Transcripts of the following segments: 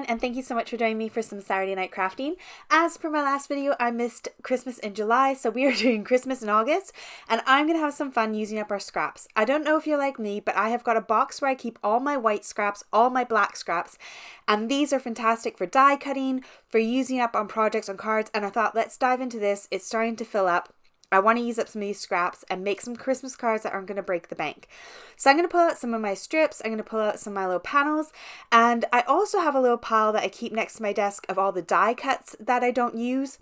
everyone, and thank you so much for joining me for some Saturday night crafting. As per my last video, I missed Christmas in July, so we are doing Christmas in August, and I'm going to have some fun using up our scraps. I don't know if you're like me, but I have got a box where I keep all my white scraps, all my black scraps, and these are fantastic for die cutting, for using up on projects on cards, and I thought, let's dive into this. It's starting to fill up. I want to use up some of these scraps and make some Christmas cards that aren't going to break the bank. So I'm going to pull out some of my strips, I'm going to pull out some of my little panels, and I also have a little pile that I keep next to my desk of all the die cuts that I don't use,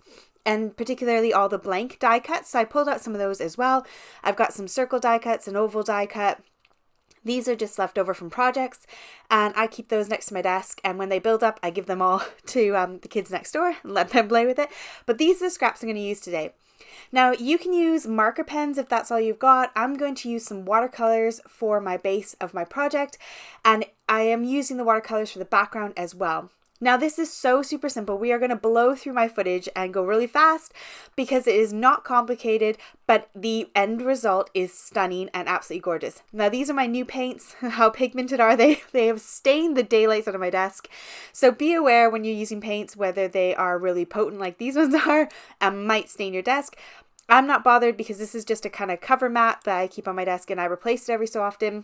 and particularly all the blank die cuts. So I pulled out some of those as well. I've got some circle die cuts, an oval die cut. These are just left over from projects, and I keep those next to my desk, and when they build up, I give them all to the kids next door and let them play with it. But these are the scraps I'm going to use today. Now, you can use marker pens if that's all you've got. I'm going to use some watercolors for my base of my project, and I am using the watercolors for the background as well. Now, this is so super simple. We are going to blow through my footage and go really fast because it is not complicated, but the end result is stunning and absolutely gorgeous. Now, these are my new paints. How pigmented are they? They have stained the daylights out of my desk. So be aware when you're using paints whether they are really potent like these ones are and might stain your desk. I'm not bothered because this is just a kind of cover mat that I keep on my desk, and I replace it every so often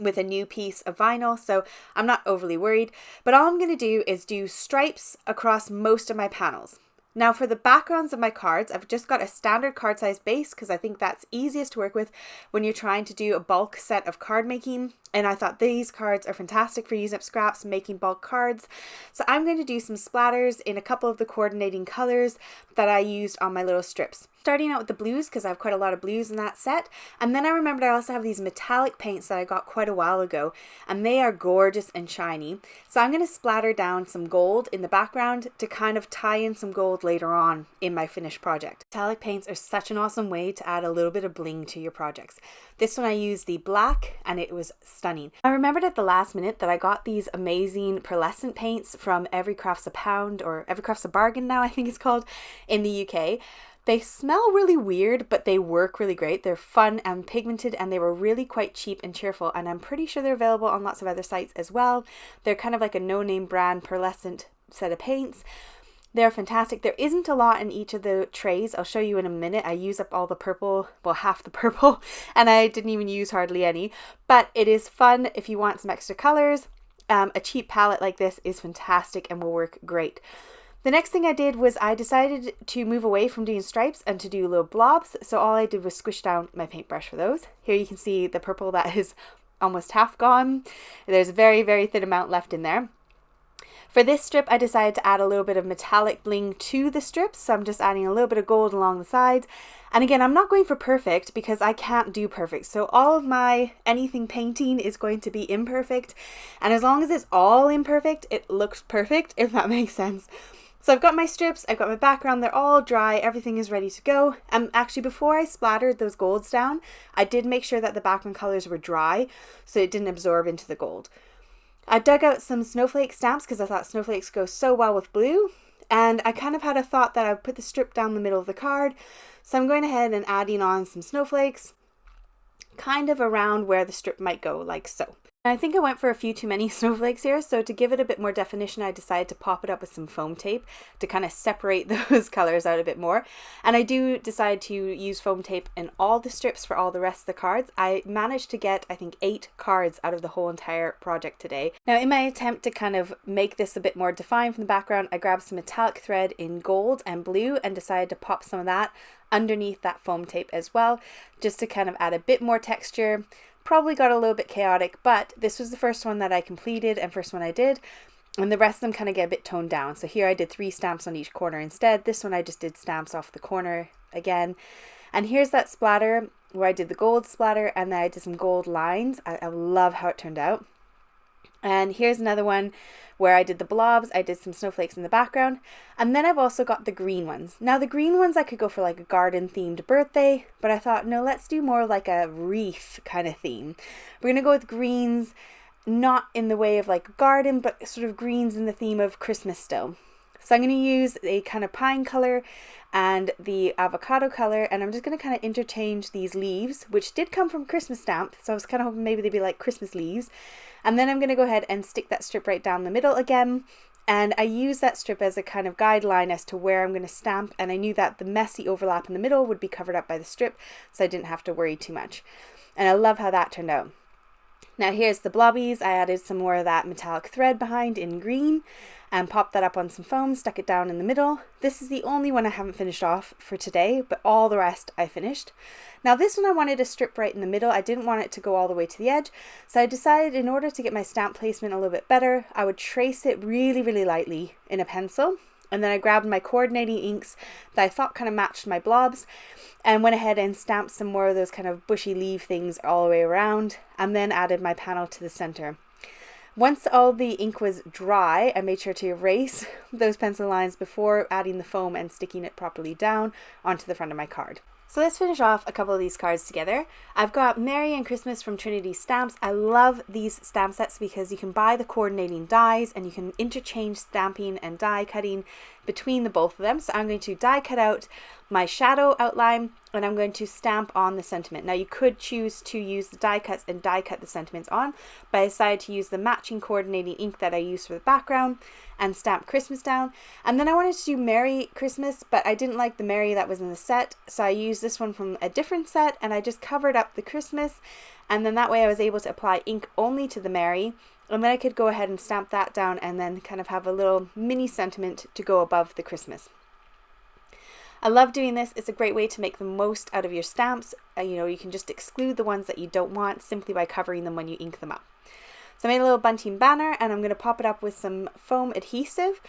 with a new piece of vinyl, so I'm not overly worried. But all I'm going to do is do stripes across most of my panels. Now, for the backgrounds of my cards, I've just got a standard card size base because I think that's easiest to work with when you're trying to do a bulk set of card making. And I thought these cards are fantastic for using up scraps and making bulk cards. So I'm going to do some splatters in a couple of the coordinating colors that I used on my little strips. Starting out with the blues because I have quite a lot of blues in that set. And then I remembered I also have these metallic paints that I got quite a while ago, and they are gorgeous and shiny. So I'm going to splatter down some gold in the background to kind of tie in some gold later on in my finished project. Metallic paints are such an awesome way to add a little bit of bling to your projects. This one I used the black, and it was stunning. I remembered at the last minute that I got these amazing pearlescent paints from Every Craft's a Pound, or Every Craft's a Bargain now I think it's called, in the UK. They smell really weird, but they work really great. They're fun and pigmented, and they were really quite cheap and cheerful, and I'm pretty sure they're available on lots of other sites as well. They're kind of like a no-name brand pearlescent set of paints. They're fantastic. There isn't a lot in each of the trays. I'll show you in a minute. I use up all the purple, well, half the purple, and I didn't even use hardly any. But it is fun if you want some extra colors. A cheap palette like this is fantastic and will work great. The next thing I did was I decided to move away from doing stripes and to do little blobs. So all I did was squish down my paintbrush for those. Here you can see the purple that is almost half gone. There's a very, very thin amount left in there. For this strip, I decided to add a little bit of metallic bling to the strips. So I'm just adding a little bit of gold along the sides. And again, I'm not going for perfect because I can't do perfect. So all of my anything painting is going to be imperfect. And as long as it's all imperfect, it looks perfect, if that makes sense. So I've got my strips, I've got my background, they're all dry, everything is ready to go. Actually, before I splattered those golds down, I did make sure that the background colors were dry so it didn't absorb into the gold. I dug out some snowflake stamps because I thought snowflakes go so well with blue, and I kind of had a thought that I would put the strip down the middle of the card. So I'm going ahead and adding on some snowflakes kind of around where the strip might go, like so. I think I went for a few too many snowflakes here, so to give it a bit more definition, I decided to pop it up with some foam tape to kind of separate those colors out a bit more. And I do decide to use foam tape in all the strips for all the rest of the cards. I managed to get, I think, 8 cards out of the whole entire project today. Now, in my attempt to kind of make this a bit more defined from the background, I grabbed some metallic thread in gold and blue and decided to pop some of that underneath that foam tape as well, just to kind of add a bit more texture. Probably got a little bit chaotic, but this was the first one that I completed and first one I did, and the rest of them kind of get a bit toned down. So here I did 3 stamps on each corner instead. This one I just did stamps off the corner again. And here's that splatter where I did the gold splatter and then I did some gold lines. I love how it turned out. And here's another one where I did the blobs, I did some snowflakes in the background, and then I've also got the green ones. Now the green ones I could go for like a garden themed birthday, but I thought, no, let's do more like a wreath kind of theme. We're going to go with greens, not in the way of like a garden, but sort of greens in the theme of Christmas still. So I'm going to use a kind of pine color and the avocado color, and I'm just going to kind of interchange these leaves, which did come from Christmas stamp, so I was kind of hoping maybe they'd be like Christmas leaves. And then I'm going to go ahead and stick that strip right down the middle again, And I used that strip as a kind of guideline as to where I'm going to stamp, and I knew that the messy overlap in the middle would be covered up by the strip, so I didn't have to worry too much. And I love how that turned out. Now here's the blobbies. I added some more of that metallic thread behind in green and popped that up on some foam, stuck it down in the middle. This is the only one I haven't finished off for today, but all the rest I finished. Now this one I wanted to strip right in the middle. I didn't want it to go all the way to the edge, so I decided in order to get my stamp placement a little bit better, I would trace it really, really lightly in a pencil. And then I grabbed my coordinating inks that I thought kind of matched my blobs and went ahead and stamped some more of those kind of bushy leaf things all the way around, and then added my panel to the center. Once all the ink was dry, I made sure to erase those pencil lines before adding the foam and sticking it properly down onto the front of my card. So let's finish off a couple of these cards together. I've got Merry and Christmas from Trinity Stamps. I love these stamp sets because you can buy the coordinating dies and you can interchange stamping and die cutting between the both of them. So I'm going to die cut out my shadow outline and I'm going to stamp on the sentiment. Now you could choose to use the die cuts and die cut the sentiments on, but I decided to use the matching coordinating ink that I used for the background and stamp Christmas down. And then I wanted to do Merry Christmas, but I didn't like the Merry that was in the set, so I used this one from a different set and I just covered up the Christmas, and then that way I was able to apply ink only to the Merry, and then I could go ahead and stamp that down and then kind of have a little mini sentiment to go above the Christmas. I love doing this. It's a great way to make the most out of your stamps. You can just exclude the ones that you don't want simply by covering them when you ink them up. So I made a little bunting banner and I'm going to pop it up with some foam adhesive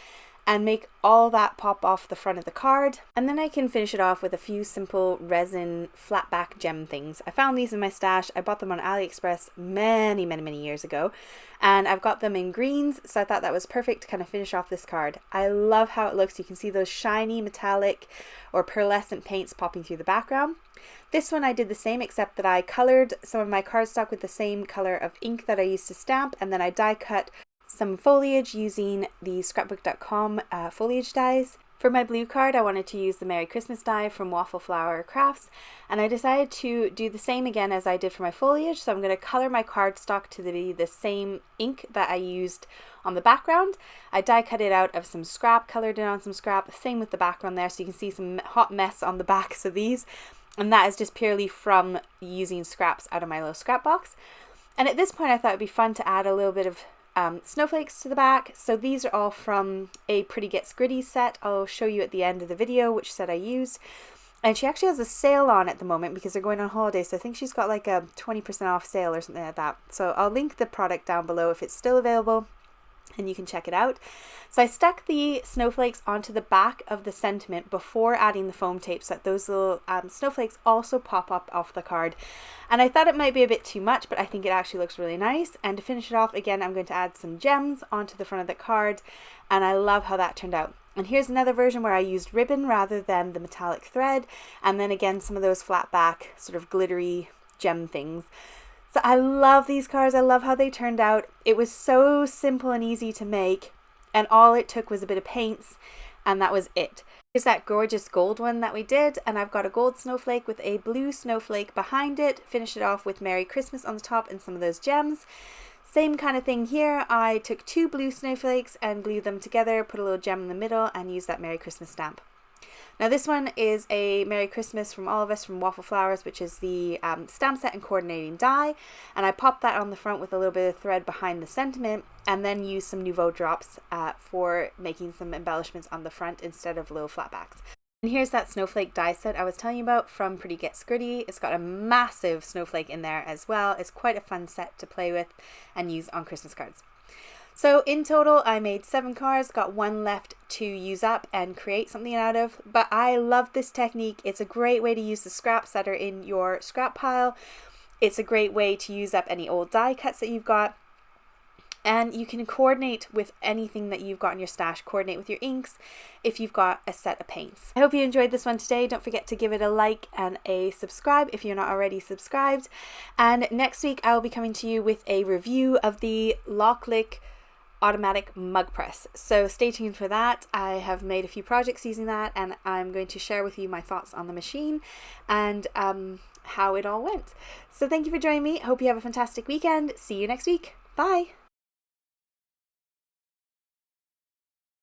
and make all that pop off the front of the card. And then I can finish it off with a few simple resin flat back gem things. I found these in my stash. I bought them on AliExpress many, many, many years ago. And I've got them in greens, so I thought that was perfect to kind of finish off this card. I love how it looks. You can see those shiny metallic or pearlescent paints popping through the background. This one I did the same, except that I colored some of my cardstock with the same color of ink that I used to stamp, and then I die cut some foliage using the scrapbook.com foliage dies. For my blue card, I wanted to use the Merry Christmas die from Waffle Flower Crafts, and I decided to do the same again as I did for my foliage. So I'm going to color my cardstock to be the same ink that I used on the background. I die cut it out of some scrap, colored it on some scrap, same with the background there, so you can see some hot mess on the backs of these, and that is just purely from using scraps out of my little scrap box. And at this point I thought it'd be fun to add a little bit of snowflakes to the back. So these are all from a Pretty Gets Gritty set. I'll show you at the end of the video which set I used. And she actually has a sale on at the moment because they're going on holiday, so I think she's got like a 20% off sale or something like that. So I'll link the product down below if it's still available and you can check it out. So I stuck the snowflakes onto the back of the sentiment before adding the foam tape so that those little snowflakes also pop up off the card. And I thought it might be a bit too much, but I think it actually looks really nice. And to finish it off, again, I'm going to add some gems onto the front of the card, and I love how that turned out. And here's another version where I used ribbon rather than the metallic thread, and then again some of those flat back sort of glittery gem things. So I love these cards. I love how they turned out. It was so simple and easy to make, and all it took was a bit of paints, and that was it. Here's that gorgeous gold one that we did, and I've got a gold snowflake with a blue snowflake behind it. Finished it off with Merry Christmas on the top and some of those gems. Same kind of thing here. I took 2 blue snowflakes and glued them together, put a little gem in the middle, and used that Merry Christmas stamp. Now this one is a Merry Christmas from all of us from Waffle Flowers, which is the stamp set and coordinating die, and I popped that on the front with a little bit of thread behind the sentiment, and then used some Nouveau drops for making some embellishments on the front instead of little flatbacks. And here's that snowflake die set I was telling you about from Pretty Gets Gritty. It's got a massive snowflake in there as well. It's quite a fun set to play with and use on Christmas cards. So in total, I made 7 cards, got 1 left to use up and create something out of, but I love this technique. It's a great way to use the scraps that are in your scrap pile. It's a great way to use up any old die cuts that you've got, and you can coordinate with anything that you've got in your stash, coordinate with your inks if you've got a set of paints. I hope you enjoyed this one today. Don't forget to give it a like and a subscribe if you're not already subscribed. And next week I will be coming to you with a review of the Locklick automatic mug press, so stay tuned for that. I have made a few projects using that, and I'm going to share with you my thoughts on the machine and how it all went. So thank you for joining me. Hope you have a fantastic weekend. See you next week. Bye.